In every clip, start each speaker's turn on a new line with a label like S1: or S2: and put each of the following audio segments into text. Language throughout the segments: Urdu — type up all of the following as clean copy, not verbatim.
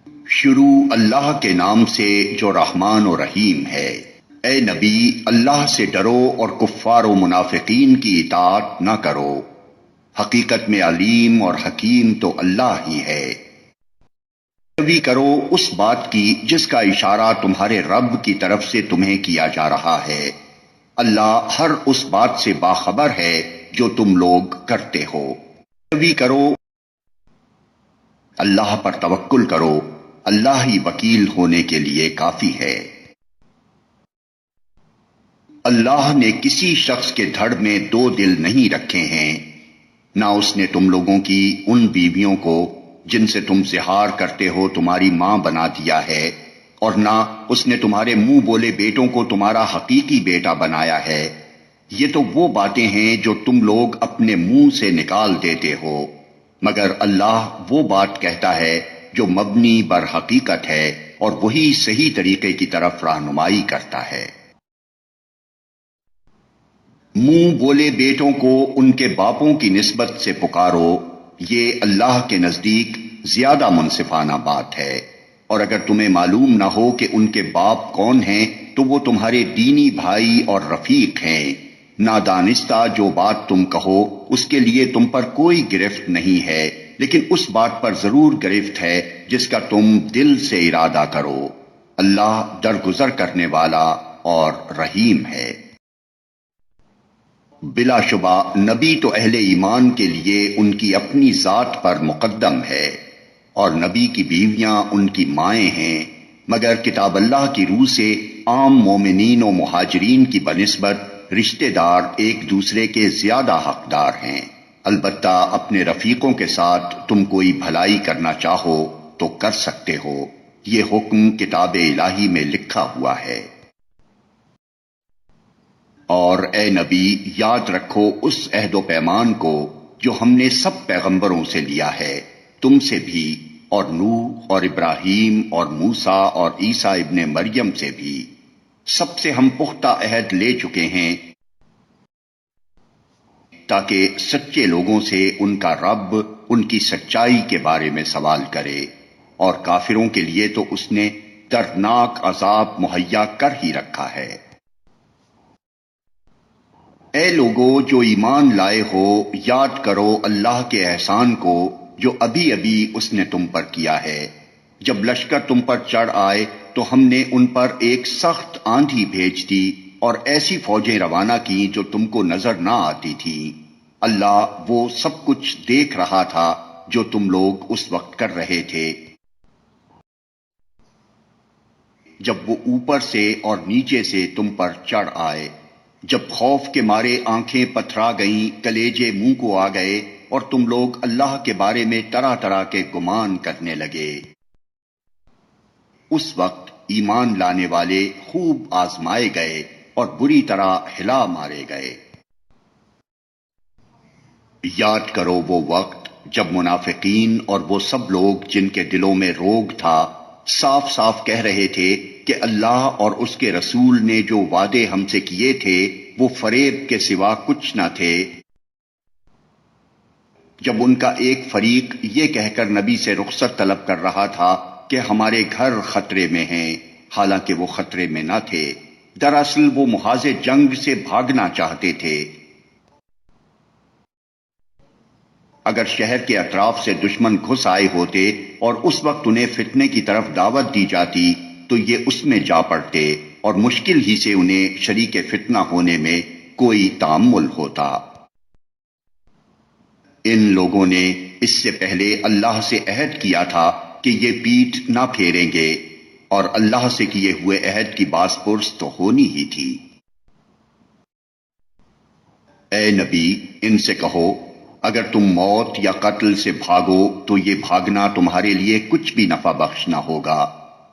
S1: شروع اللہ کے نام سے جو رحمان و رحیم ہے۔ اے نبی، اللہ سے ڈرو اور کفار و منافقین کی اطاعت نہ کرو۔ حقیقت میں علیم اور حکیم تو اللہ ہی ہے۔ پیروی کرو اس بات کی جس کا اشارہ تمہارے رب کی طرف سے تمہیں کیا جا رہا ہے۔ اللہ ہر اس بات سے باخبر ہے جو تم لوگ کرتے ہو۔ پیروی کرو، اللہ پر توکل کرو، اللہ ہی وکیل ہونے کے لیے کافی ہے۔ اللہ نے کسی شخص کے دھڑ میں دو دل نہیں رکھے ہیں، نہ اس نے تم لوگوں کی ان بیویوں کو جن سے تم زہار کرتے ہو تمہاری ماں بنا دیا ہے، اور نہ اس نے تمہارے منہ بولے بیٹوں کو تمہارا حقیقی بیٹا بنایا ہے۔ یہ تو وہ باتیں ہیں جو تم لوگ اپنے منہ سے نکال دیتے ہو، مگر اللہ وہ بات کہتا ہے جو مبنی بر حقیقت ہے، اور وہی صحیح طریقے کی طرف رہنمائی کرتا ہے۔ منہ بولے بیٹوں کو ان کے باپوں کی نسبت سے پکارو، یہ اللہ کے نزدیک زیادہ منصفانہ بات ہے۔ اور اگر تمہیں معلوم نہ ہو کہ ان کے باپ کون ہیں تو وہ تمہارے دینی بھائی اور رفیق ہیں۔ نادانستہ جو بات تم کہو اس کے لیے تم پر کوئی گرفت نہیں ہے، لیکن اس بات پر ضرور گرفت ہے جس کا تم دل سے ارادہ کرو۔ اللہ درگزر کرنے والا اور رحیم ہے۔ بلا شبہ نبی تو اہل ایمان کے لیے ان کی اپنی ذات پر مقدم ہے، اور نبی کی بیویاں ان کی مائیں ہیں، مگر کتاب اللہ کی روح سے عام مومنین و مہاجرین کی بنسبت رشتہ دار ایک دوسرے کے زیادہ حقدار ہیں۔ البتہ اپنے رفیقوں کے ساتھ تم کوئی بھلائی کرنا چاہو تو کر سکتے ہو، یہ حکم کتاب الہی میں لکھا ہوا ہے۔ اور اے نبی، یاد رکھو اس عہد و پیمان کو جو ہم نے سب پیغمبروں سے لیا ہے، تم سے بھی، اور نوح اور ابراہیم اور موسیٰ اور عیسیٰ ابن مریم سے بھی۔ سب سے ہم پختہ عہد لے چکے ہیں تاکہ سچے لوگوں سے ان کا رب ان کی سچائی کے بارے میں سوال کرے، اور کافروں کے لیے تو اس نے دردناک عذاب مہیا کر ہی رکھا ہے۔ اے لوگو جو ایمان لائے ہو، یاد کرو اللہ کے احسان کو جو ابھی ابھی اس نے تم پر کیا ہے۔ جب لشکر تم پر چڑھ آئے تو ہم نے ان پر ایک سخت آندھی بھیج دی اور ایسی فوجیں روانہ کی جو تم کو نظر نہ آتی تھی۔ اللہ وہ سب کچھ دیکھ رہا تھا جو تم لوگ اس وقت کر رہے تھے۔ جب وہ اوپر سے اور نیچے سے تم پر چڑھ آئے، جب خوف کے مارے آنکھیں پتھرا گئیں، کلیجے منہ کو آ گئے، اور تم لوگ اللہ کے بارے میں طرح طرح کے گمان کرنے لگے۔ اس وقت ایمان لانے والے خوب آزمائے گئے اور بری طرح ہلا مارے گئے۔ یاد کرو وہ وقت جب منافقین اور وہ سب لوگ جن کے دلوں میں روگ تھا صاف صاف کہہ رہے تھے کہ اللہ اور اس کے رسول نے جو وعدے ہم سے کیے تھے وہ فریب کے سوا کچھ نہ تھے۔ جب ان کا ایک فریق یہ کہہ کر نبی سے رخصت طلب کر رہا تھا کہ ہمارے گھر خطرے میں ہیں، حالانکہ وہ خطرے میں نہ تھے، دراصل وہ محاذ جنگ سے بھاگنا چاہتے تھے۔ اگر شہر کے اطراف سے دشمن گھس آئے ہوتے اور اس وقت انہیں فتنے کی طرف دعوت دی جاتی تو یہ اس میں جا پڑتے، اور مشکل ہی سے انہیں شریک فتنہ ہونے میں کوئی تأمل ہوتا۔ ان لوگوں نے اس سے پہلے اللہ سے عہد کیا تھا کہ یہ پیٹھ نہ پھیریں گے، اور اللہ سے کیے ہوئے عہد کی باز پرس تو ہونی ہی تھی۔ اے نبی، ان سے کہو اگر تم موت یا قتل سے بھاگو تو یہ بھاگنا تمہارے لیے کچھ بھی نفع بخش نہ ہوگا،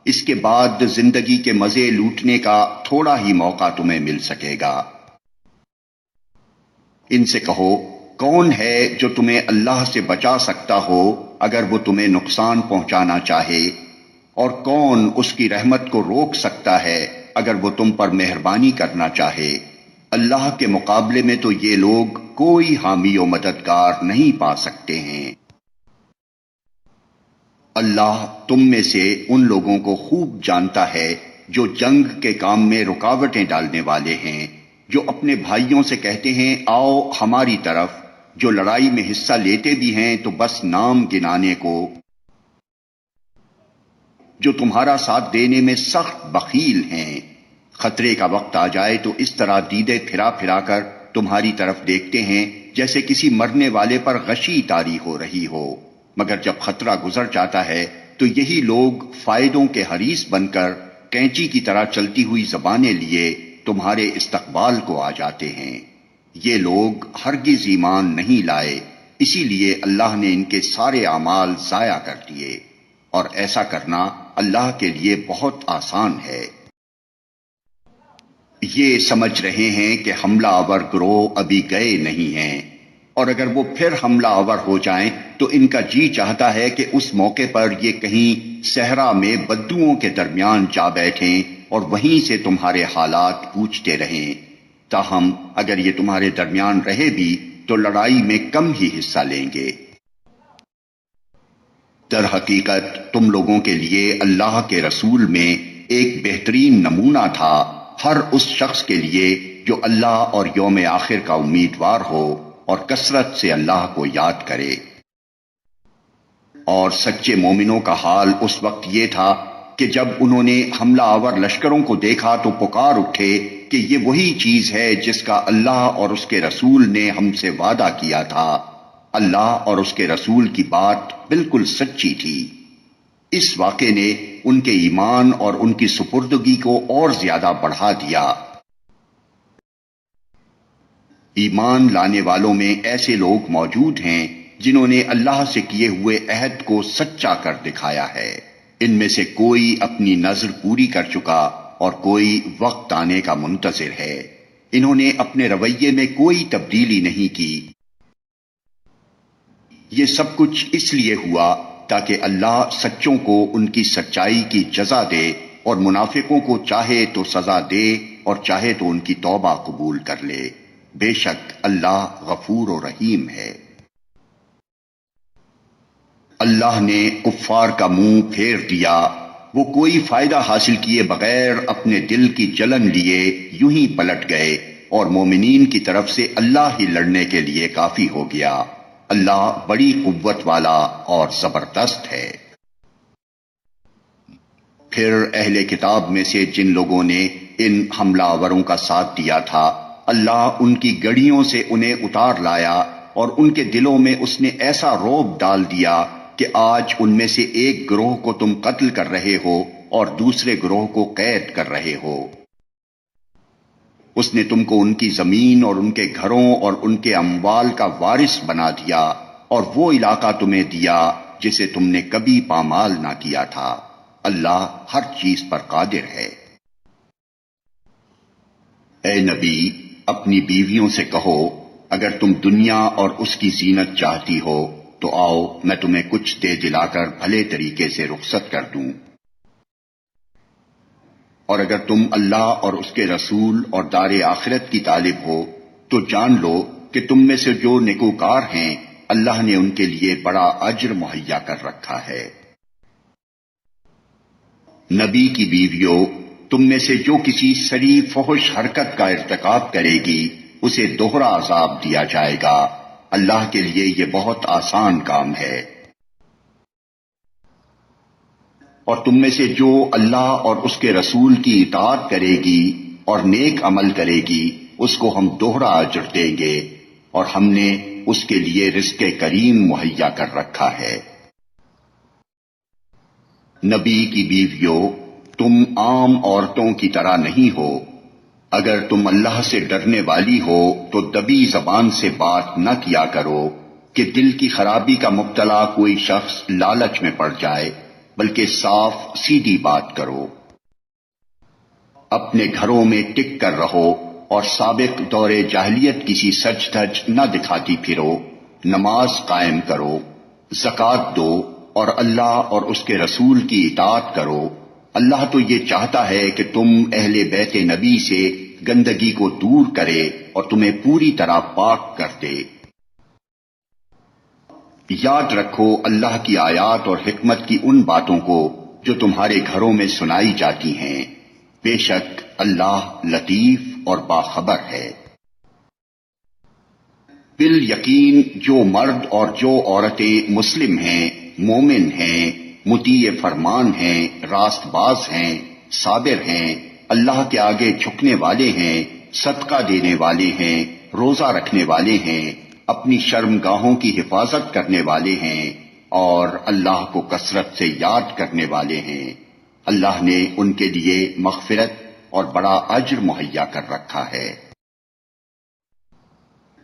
S1: اس کے بعد زندگی کے مزے لوٹنے کا تھوڑا ہی موقع تمہیں مل سکے گا۔ ان سے کہو کون ہے جو تمہیں اللہ سے بچا سکتا ہو اگر وہ تمہیں نقصان پہنچانا چاہے، اور کون اس کی رحمت کو روک سکتا ہے اگر وہ تم پر مہربانی کرنا چاہے۔ اللہ کے مقابلے میں تو یہ لوگ کوئی حامی و مددگار نہیں پا سکتے ہیں۔ اللہ تم میں سے ان لوگوں کو خوب جانتا ہے جو جنگ کے کام میں رکاوٹیں ڈالنے والے ہیں، جو اپنے بھائیوں سے کہتے ہیں آؤ ہماری طرف، جو لڑائی میں حصہ لیتے بھی ہیں تو بس نام گنانے کو، جو تمہارا ساتھ دینے میں سخت بخیل ہیں۔ خطرے کا وقت آ جائے تو اس طرح دیدے پھرا پھرا کر تمہاری طرف دیکھتے ہیں جیسے کسی مرنے والے پر غشی طاری ہو رہی ہو، مگر جب خطرہ گزر جاتا ہے تو یہی لوگ فائدوں کے حریص بن کر کینچی کی طرح چلتی ہوئی زبانیں لیے تمہارے استقبال کو آ جاتے ہیں۔ یہ لوگ ہرگز ایمان نہیں لائے، اسی لیے اللہ نے ان کے سارے اعمال ضائع کر دیے، اور ایسا کرنا اللہ کے لیے بہت آسان ہے۔ یہ سمجھ رہے ہیں کہ حملہ آور گروہ ابھی گئے نہیں ہیں، اور اگر وہ پھر حملہ آور ہو جائیں تو ان کا جی چاہتا ہے کہ اس موقع پر یہ کہیں صحرا میں بدوؤں کے درمیان جا بیٹھیں اور وہیں سے تمہارے حالات پوچھتے رہیں، تاہم اگر یہ تمہارے درمیان رہے بھی تو لڑائی میں کم ہی حصہ لیں گے۔ در حقیقت تم لوگوں کے لیے اللہ کے رسول میں ایک بہترین نمونہ تھا ہر اس شخص کے لیے جو اللہ اور یوم آخر کا امیدوار ہو اور کثرت سے اللہ کو یاد کرے۔ اور سچے مومنوں کا حال اس وقت یہ تھا کہ جب انہوں نے حملہ آور لشکروں کو دیکھا تو پکار اٹھے کہ یہ وہی چیز ہے جس کا اللہ اور اس کے رسول نے ہم سے وعدہ کیا تھا۔ اللہ اور اس کے رسول کی بات بالکل سچی تھی۔ اس واقعے نے ان کے ایمان اور ان کی سپردگی کو اور زیادہ بڑھا دیا۔ ایمان لانے والوں میں ایسے لوگ موجود ہیں جنہوں نے اللہ سے کیے ہوئے عہد کو سچا کر دکھایا ہے۔ ان میں سے کوئی اپنی نذر پوری کر چکا اور کوئی وقت آنے کا منتظر ہے۔ انہوں نے اپنے رویے میں کوئی تبدیلی نہیں کی۔ یہ سب کچھ اس لیے ہوا تاکہ اللہ سچوں کو ان کی سچائی کی جزا دے اور منافقوں کو چاہے تو سزا دے اور چاہے تو ان کی توبہ قبول کر لے۔ بے شک اللہ غفور و رحیم ہے۔ اللہ نے کفار کا منہ پھیر دیا، وہ کوئی فائدہ حاصل کیے بغیر اپنے دل کی جلن لیے یوں ہی پلٹ گئے، اور مومنین کی طرف سے اللہ ہی لڑنے کے لیے کافی ہو گیا۔ اللہ بڑی قوت والا اور زبردست ہے۔ پھر اہل کتاب میں سے جن لوگوں نے ان حملہ آوروں کا ساتھ دیا تھا، اللہ ان کی گڑیوں سے انہیں اتار لایا اور ان کے دلوں میں اس نے ایسا رعب ڈال دیا کہ آج ان میں سے ایک گروہ کو تم قتل کر رہے ہو اور دوسرے گروہ کو قید کر رہے ہو۔ اس نے تم کو ان کی زمین اور ان کے گھروں اور ان کے اموال کا وارث بنا دیا اور وہ علاقہ تمہیں دیا جسے تم نے کبھی پامال نہ کیا تھا۔ اللہ ہر چیز پر قادر ہے۔ اے نبی، اپنی بیویوں سے کہو اگر تم دنیا اور اس کی زینت چاہتی ہو تو آؤ میں تمہیں کچھ دے دلا کر بھلے طریقے سے رخصت کر دوں، اور اگر تم اللہ اور اس کے رسول اور دار آخرت کی طالب ہو تو جان لو کہ تم میں سے جو نیکوکار ہیں اللہ نے ان کے لیے بڑا اجر مہیا کر رکھا ہے۔ نبی کی بیویوں، تم میں سے جو کسی سری فحش حرکت کا ارتکاب کرے گی اسے دوہرا عذاب دیا جائے گا۔ اللہ کے لیے یہ بہت آسان کام ہے۔ اور تم میں سے جو اللہ اور اس کے رسول کی اطاعت کرے گی اور نیک عمل کرے گی اس کو ہم دوہرا اجر دیں گے، اور ہم نے اس کے لیے رزق کریم مہیا کر رکھا ہے۔ نبی کی بیویوں، تم عام عورتوں کی طرح نہیں ہو۔ اگر تم اللہ سے ڈرنے والی ہو تو دبی زبان سے بات نہ کیا کرو کہ دل کی خرابی کا مبتلا کوئی شخص لالچ میں پڑ جائے، بلکہ صاف سیدھی بات کرو۔ اپنے گھروں میں ٹک کر رہو اور سابق دور جاہلیت کسی سج دھج نہ دکھاتی پھرو، نماز قائم کرو، زکوٰۃ دو اور اللہ اور اس کے رسول کی اطاعت کرو۔ اللہ تو یہ چاہتا ہے کہ تم اہل بیت نبی سے گندگی کو دور کرے اور تمہیں پوری طرح پاک کر دے۔ یاد رکھو اللہ کی آیات اور حکمت کی ان باتوں کو جو تمہارے گھروں میں سنائی جاتی ہیں، بے شک اللہ لطیف اور باخبر ہے۔ بالیقین جو مرد اور جو عورتیں مسلم ہیں، مومن ہیں، مطیع فرمان ہیں، راست باز ہیں، صابر ہیں، اللہ کے آگے جھکنے والے ہیں، صدقہ دینے والے ہیں، روزہ رکھنے والے ہیں، اپنی شرمگاہوں کی حفاظت کرنے والے ہیں، اور اللہ کو کثرت سے یاد کرنے والے ہیں، اللہ نے ان کے لیے مغفرت اور بڑا اجر مہیا کر رکھا ہے۔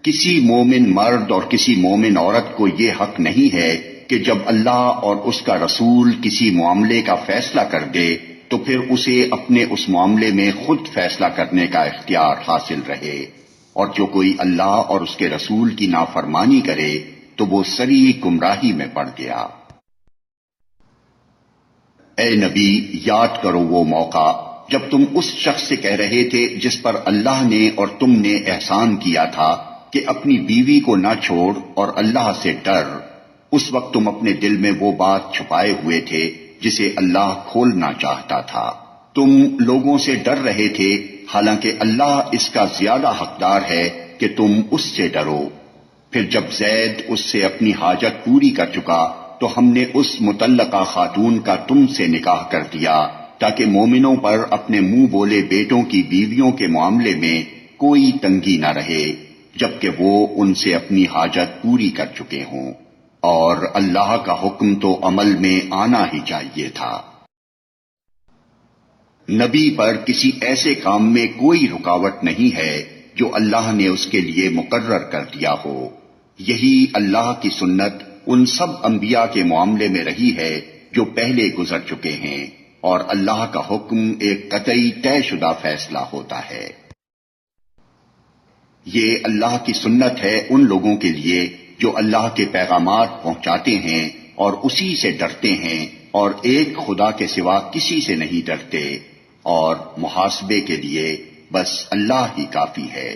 S1: کسی مومن مرد اور کسی مومن عورت کو یہ حق نہیں ہے کہ جب اللہ اور اس کا رسول کسی معاملے کا فیصلہ کر دے تو پھر اسے اپنے اس معاملے میں خود فیصلہ کرنے کا اختیار حاصل رہے، اور جو کوئی اللہ اور اس کے رسول کی نافرمانی کرے تو وہ صریح گمراہی میں پڑ گیا۔ اے نبی، یاد کرو وہ موقع جب تم اس شخص سے کہہ رہے تھے جس پر اللہ نے اور تم نے احسان کیا تھا کہ اپنی بیوی کو نہ چھوڑ اور اللہ سے ڈر۔ اس وقت تم اپنے دل میں وہ بات چھپائے ہوئے تھے جسے اللہ کھولنا چاہتا تھا۔ تم لوگوں سے ڈر رہے تھے، حالانکہ اللہ اس کا زیادہ حقدار ہے کہ تم اس سے ڈرو۔ پھر جب زید اس سے اپنی حاجت پوری کر چکا تو ہم نے اس مطلقہ خاتون کا تم سے نکاح کر دیا تاکہ مومنوں پر اپنے منہ بولے بیٹوں کی بیویوں کے معاملے میں کوئی تنگی نہ رہے جبکہ وہ ان سے اپنی حاجت پوری کر چکے ہوں، اور اللہ کا حکم تو عمل میں آنا ہی چاہیے تھا۔ نبی پر کسی ایسے کام میں کوئی رکاوٹ نہیں ہے جو اللہ نے اس کے لیے مقرر کر دیا ہو۔ یہی اللہ کی سنت ان سب انبیاء کے معاملے میں رہی ہے جو پہلے گزر چکے ہیں، اور اللہ کا حکم ایک قطعی طے شدہ فیصلہ ہوتا ہے۔ یہ اللہ کی سنت ہے ان لوگوں کے لیے جو اللہ کے پیغامات پہنچاتے ہیں اور اسی سے ڈرتے ہیں، اور ایک خدا کے سوا کسی سے نہیں ڈرتے، اور محاسبے کے لیے بس اللہ ہی کافی ہے۔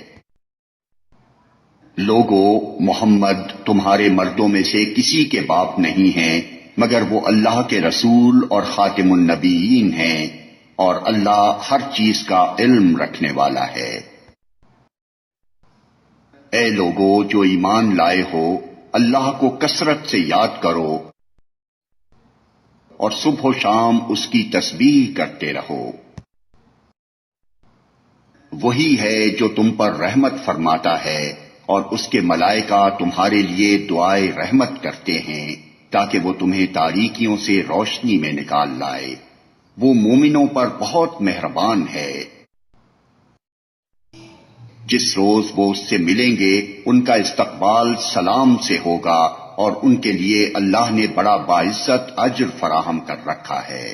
S1: لوگو، محمد تمہارے مردوں میں سے کسی کے باپ نہیں ہیں مگر وہ اللہ کے رسول اور خاتم النبیین ہیں، اور اللہ ہر چیز کا علم رکھنے والا ہے۔ اے لوگو جو ایمان لائے ہو، اللہ کو کثرت سے یاد کرو اور صبح و شام اس کی تسبیح کرتے رہو۔ وہی ہے جو تم پر رحمت فرماتا ہے، اور اس کے ملائکہ تمہارے لیے دعائے رحمت کرتے ہیں تاکہ وہ تمہیں تاریکیوں سے روشنی میں نکال لائے۔ وہ مومنوں پر بہت مہربان ہے۔ جس روز وہ اس سے ملیں گے ان کا استقبال سلام سے ہوگا، اور ان کے لیے اللہ نے بڑا باعزت اجر فراہم کر رکھا ہے۔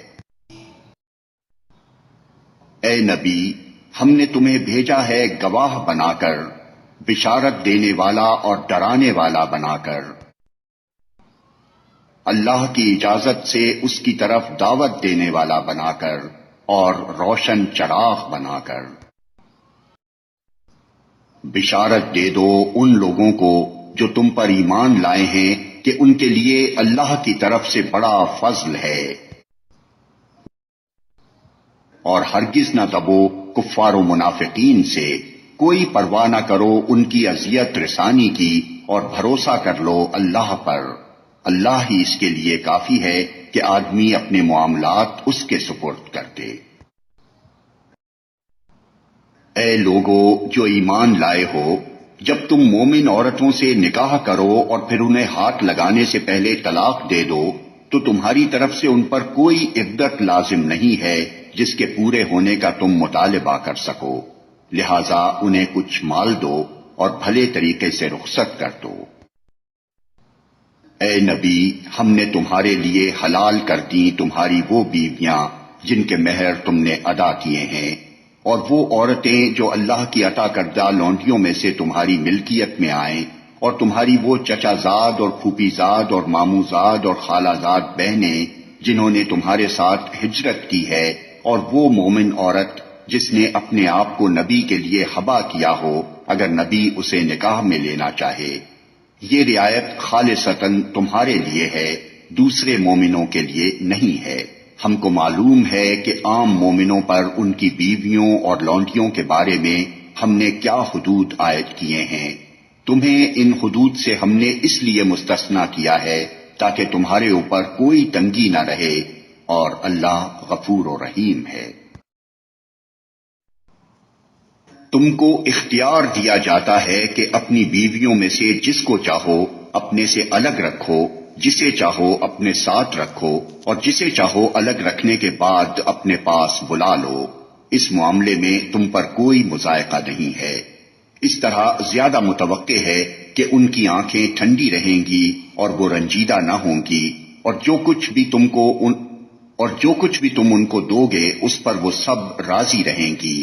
S1: اے نبی، ہم نے تمہیں بھیجا ہے گواہ بنا کر، بشارت دینے والا اور ڈرانے والا بنا کر، اللہ کی اجازت سے اس کی طرف دعوت دینے والا بنا کر، اور روشن چراغ بنا کر۔ بشارت دے دو ان لوگوں کو جو تم پر ایمان لائے ہیں کہ ان کے لیے اللہ کی طرف سے بڑا فضل ہے، اور ہرگز نہ دبو کفار و منافقین سے۔ کوئی پرواہ نہ کرو ان کی اذیت رسانی کی، اور بھروسہ کر لو اللہ پر۔ اللہ ہی اس کے لیے کافی ہے کہ آدمی اپنے معاملات اس کے سپرد کر دے۔ اے لوگو جو ایمان لائے ہو، جب تم مومن عورتوں سے نکاح کرو اور پھر انہیں ہاتھ لگانے سے پہلے طلاق دے دو تو تمہاری طرف سے ان پر کوئی عدت لازم نہیں ہے جس کے پورے ہونے کا تم مطالبہ کر سکو، لہذا انہیں کچھ مال دو اور بھلے طریقے سے رخصت کر دو۔ اے نبی، ہم نے تمہارے لیے حلال کر دی تمہاری وہ بیویاں جن کے مہر تم نے ادا کیے ہیں، اور وہ عورتیں جو اللہ کی عطا کردہ لونڈیوں میں سے تمہاری ملکیت میں آئیں، اور تمہاری وہ چچا زاد اور پھوپھی زاد اور ماموں زاد اور خالہ زاد بہنیں جنہوں نے تمہارے ساتھ ہجرت کی ہے، اور وہ مومن عورت جس نے اپنے آپ کو نبی کے لیے حبا کیا ہو اگر نبی اسے نکاح میں لینا چاہے، یہ رعایت خالصتاً تمہارے لیے ہے، دوسرے مومنوں کے لیے نہیں ہے۔ ہم کو معلوم ہے کہ عام مومنوں پر ان کی بیویوں اور لونڈیوں کے بارے میں ہم نے کیا حدود عائد کیے ہیں۔ تمہیں ان حدود سے ہم نے اس لیے مستثنا کیا ہے تاکہ تمہارے اوپر کوئی تنگی نہ رہے، اور اللہ غفور و رحیم ہے۔ تم کو اختیار دیا جاتا ہے کہ اپنی بیویوں میں سے جس کو چاہو اپنے سے الگ رکھو، جسے چاہو اپنے ساتھ رکھو، اور جسے چاہو الگ رکھنے کے بعد اپنے پاس بلا لو۔ اس معاملے میں تم پر کوئی مضائقہ نہیں ہے۔ اس طرح زیادہ متوقع ہے کہ ان کی آنکھیں ٹھنڈی رہیں گی اور وہ رنجیدہ نہ ہوں گی، اور جو کچھ بھی تم ان کو دو گے اس پر وہ سب راضی رہیں گی۔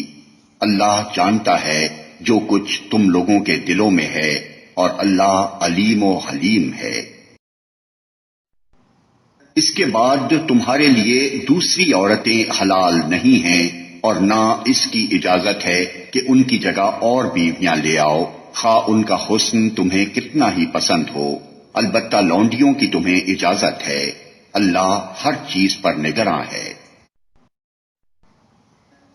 S1: اللہ جانتا ہے جو کچھ تم لوگوں کے دلوں میں ہے، اور اللہ علیم و حلیم ہے۔ اس کے بعد تمہارے لیے دوسری عورتیں حلال نہیں ہیں، اور نہ اس کی اجازت ہے کہ ان کی جگہ اور بیویاں لے آؤ، خواہ ان کا حسن تمہیں کتنا ہی پسند ہو۔ البتہ لونڈیوں کی تمہیں اجازت ہے۔ اللہ ہر چیز پر نگراں ہے۔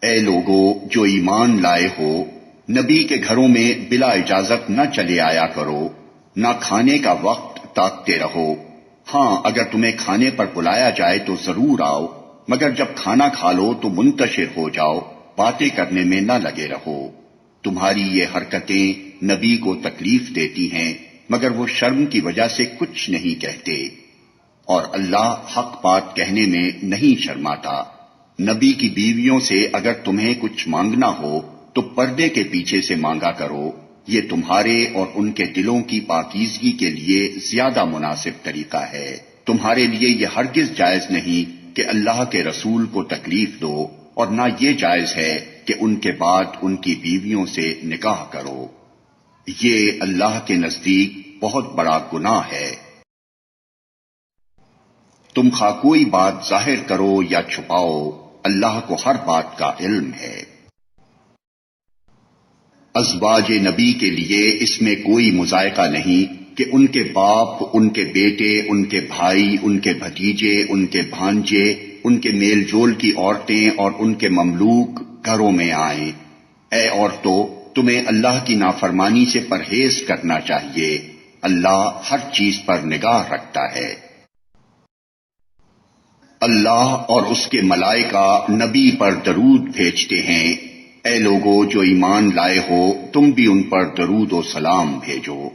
S1: اے لوگو جو ایمان لائے ہو، نبی کے گھروں میں بلا اجازت نہ چلے آیا کرو، نہ کھانے کا وقت تاکتے رہو۔ ہاں اگر تمہیں کھانے پر بلایا جائے تو ضرور آؤ، مگر جب کھانا کھا لو تو منتشر ہو جاؤ، باتیں کرنے میں نہ لگے رہو۔ تمہاری یہ حرکتیں نبی کو تکلیف دیتی ہیں، مگر وہ شرم کی وجہ سے کچھ نہیں کہتے، اور اللہ حق بات کہنے میں نہیں شرماتا۔ نبی کی بیویوں سے اگر تمہیں کچھ مانگنا ہو تو پردے کے پیچھے سے مانگا کرو، یہ تمہارے اور ان کے دلوں کی پاکیزگی کے لیے زیادہ مناسب طریقہ ہے۔ تمہارے لیے یہ ہرگز جائز نہیں کہ اللہ کے رسول کو تکلیف دو، اور نہ یہ جائز ہے کہ ان کے بعد ان کی بیویوں سے نکاح کرو۔ یہ اللہ کے نزدیک بہت بڑا گناہ ہے۔ تم خواہ کوئی بات ظاہر کرو یا چھپاؤ، اللہ کو ہر بات کا علم ہے۔ ازواج نبی کے لیے اس میں کوئی مضائقہ نہیں کہ ان کے باپ، ان کے بیٹے، ان کے بھائی، ان کے بھتیجے، ان کے بھانجے، ان کے میل جول کی عورتیں اور ان کے مملوک گھروں میں آئیں۔ اے عورتوں، تمہیں اللہ کی نافرمانی سے پرہیز کرنا چاہیے، اللہ ہر چیز پر نگاہ رکھتا ہے۔ اللہ اور اس کے ملائکہ نبی پر درود بھیجتے ہیں۔ اے لوگو جو ایمان لائے ہو، تم بھی ان پر درود و سلام بھیجو۔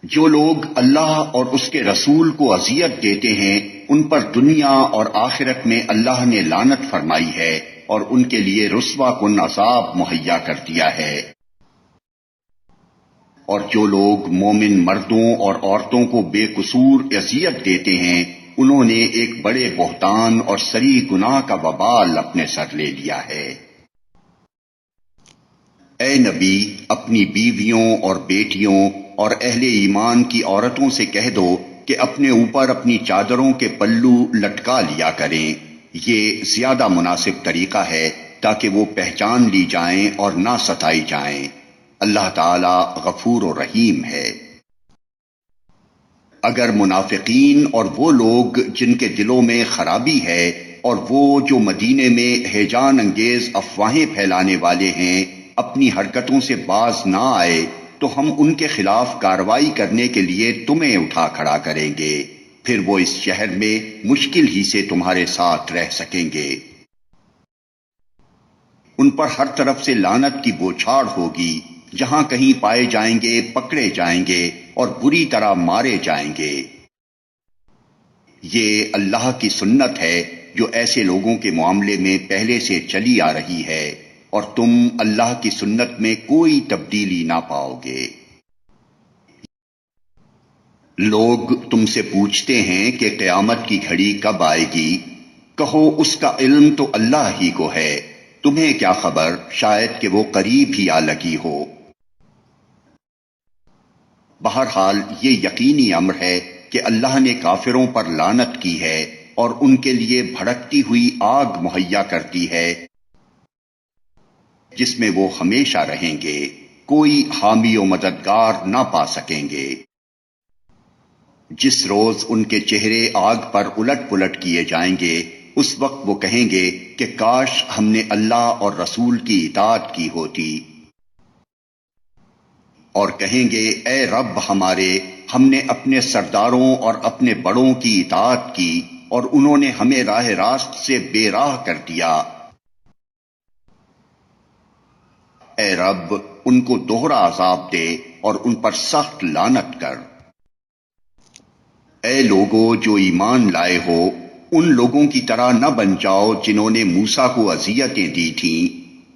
S1: جو لوگ اللہ اور اس کے رسول کو اذیت دیتے ہیں، ان پر دنیا اور آخرت میں اللہ نے لعنت فرمائی ہے اور ان کے لیے رسوا کن عذاب مہیا کر دیا ہے۔ اور جو لوگ مومن مردوں اور عورتوں کو بے قصور اذیت دیتے ہیں، انہوں نے ایک بڑے بہتان اور سری گناہ کا وبال اپنے سر لے لیا ہے۔ اے نبی، اپنی بیویوں اور بیٹیوں اور اہل ایمان کی عورتوں سے کہہ دو کہ اپنے اوپر اپنی چادروں کے پلو لٹکا لیا کریں، یہ زیادہ مناسب طریقہ ہے تاکہ وہ پہچان لی جائیں اور نہ ستائی جائیں۔ اللہ تعالی غفور و رحیم ہے۔ اگر منافقین اور وہ لوگ جن کے دلوں میں خرابی ہے اور وہ جو مدینے میں ہیجان انگیز افواہیں پھیلانے والے ہیں اپنی حرکتوں سے باز نہ آئے تو ہم ان کے خلاف کارروائی کرنے کے لیے تمہیں اٹھا کھڑا کریں گے، پھر وہ اس شہر میں مشکل ہی سے تمہارے ساتھ رہ سکیں گے۔ ان پر ہر طرف سے لعنت کی بوچھاڑ ہوگی، جہاں کہیں پائے جائیں گے پکڑے جائیں گے اور بری طرح مارے جائیں گے۔ یہ اللہ کی سنت ہے جو ایسے لوگوں کے معاملے میں پہلے سے چلی آ رہی ہے، اور تم اللہ کی سنت میں کوئی تبدیلی نہ پاؤ گے۔ لوگ تم سے پوچھتے ہیں کہ قیامت کی گھڑی کب آئے گی؟ کہو اس کا علم تو اللہ ہی کو ہے، تمہیں کیا خبر، شاید کہ وہ قریب ہی آ لگی ہو۔ بہرحال یہ یقینی امر ہے کہ اللہ نے کافروں پر لعنت کی ہے اور ان کے لیے بھڑکتی ہوئی آگ مہیا کرتی ہے جس میں وہ ہمیشہ رہیں گے۔ کوئی حامی و مددگار نہ پا سکیں گے۔ جس روز ان کے چہرے آگ پر الٹ پلٹ کیے جائیں گے، اس وقت وہ کہیں گے کہ کاش ہم نے اللہ اور رسول کی اطاعت کی ہوتی، اور کہیں گے اے رب ہمارے، ہم نے اپنے سرداروں اور اپنے بڑوں کی اطاعت کی اور انہوں نے ہمیں راہ راست سے بے راہ کر دیا۔ اے رب ان کو دوہرا عذاب دے اور ان پر سخت لعنت کر۔ اے لوگو جو ایمان لائے ہو، ان لوگوں کی طرح نہ بن جاؤ جنہوں نے موسیٰ کو اذیتیں دی تھیں،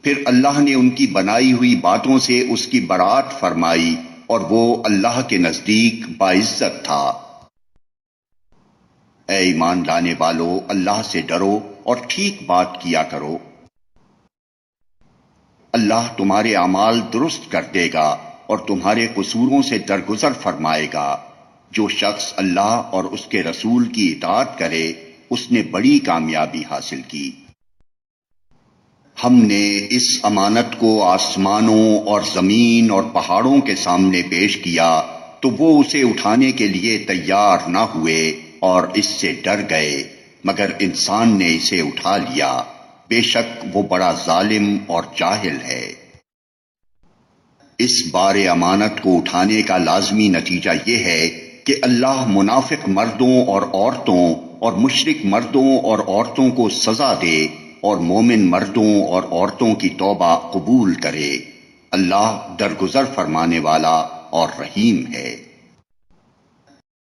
S1: پھر اللہ نے ان کی بنائی ہوئی باتوں سے اس کی برات فرمائی اور وہ اللہ کے نزدیک باعزت تھا۔ اے ایمان لانے والو، اللہ سے ڈرو اور ٹھیک بات کیا کرو۔ اللہ تمہارے اعمال درست کر دے گا اور تمہارے قصوروں سے درگزر فرمائے گا۔ جو شخص اللہ اور اس کے رسول کی اطاعت کرے، اس نے بڑی کامیابی حاصل کی۔ ہم نے اس امانت کو آسمانوں اور زمین اور پہاڑوں کے سامنے پیش کیا تو وہ اسے اٹھانے کے لیے تیار نہ ہوئے اور اس سے ڈر گئے، مگر انسان نے اسے اٹھا لیا۔ بے شک وہ بڑا ظالم اور جاہل ہے۔ اس بار امانت کو اٹھانے کا لازمی نتیجہ یہ ہے کہ اللہ منافق مردوں اور عورتوں اور مشرک مردوں اور عورتوں کو سزا دے اور مومن مردوں اور عورتوں کی توبہ قبول کرے۔ اللہ درگزر فرمانے والا اور رحیم ہے۔